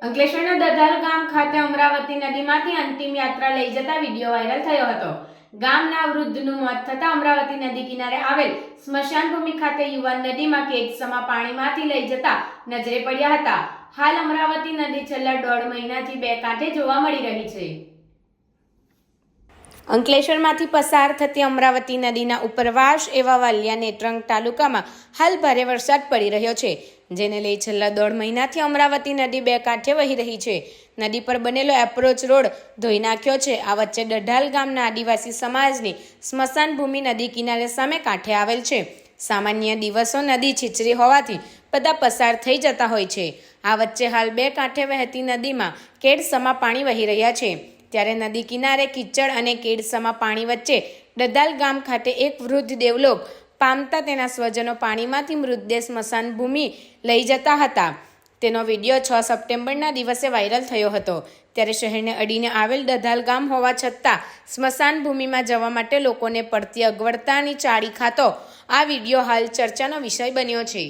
અંકલેશ્વરના દધાલ ગામ ખાતે અમરાવતી નદીમાંથી અંતિમ યાત્રા લઈ જતા વિડીયો વાયરલ થયો હતો। ગામના વૃદ્ધનું મોત થતા અમરાવતી નદી કિનારે આવેલ સ્મશાન ભૂમિ ખાતે યુવાન નદીમાં કેડસમા પાણીમાંથી લઈ જતા નજરે પડ્યા હતા। હાલ અમરાવતી નદી છેલ્લા 1.5 મહિનાથી બે કાંઠે જોવા મળી રહી છે। અંકલેશ્વરમાંથી પસાર થતી અમરાવતી નદીના ઉપરવાસ એવા વાલિયા નેત્રંગ તાલુકામાં હાલ ભારે વરસાદ પડી રહ્યો છે, જેને લઈ છેલ્લા 1.5 મહિનાથી અમરાવતી નદી બે કાંઠે વહી રહી છે। નદી પર બનેલો એપ્રોચ રોડ ધોઈ નાખ્યો છે। આ વચ્ચે દઢાલ ગામના આદિવાસી સમાજની સ્મશાન ભૂમિ નદી કિનારે સામે કાંઠે આવેલ છે। સામાન્ય દિવસો નદી છીછરી હોવાથી બધા પસાર થઈ જતા હોય છે। આ વચ્ચે હાલ બે કાંઠે વહેતી નદીમાં કેડસમા પાણી વહી રહ્યા છે, ત્યારે નદી કિનારે કિચડ અને કેડસમા પાણી વચ્ચે દધાલ ગામ ખાતે એક વૃદ્ધ દેવલોક પામતા તેના સ્વજનો પાણીમાંથી મૃતદેહ સ્મશાન ભૂમિ લઈ જતા હતા। તેનો વિડીયો 6 સપ્ટેમ્બરના દિવસે વાયરલ થયો હતો। ત્યારે શહેરને અડીને આવેલ દધાલ ગામ હોવા છતાં સ્મશાન ભૂમિમાં જવા માટે લોકોને પડતી અગવડતાની ચાળી ખાતો આ વિડીયો હાલ ચર્ચાનો વિષય બન્યો છે।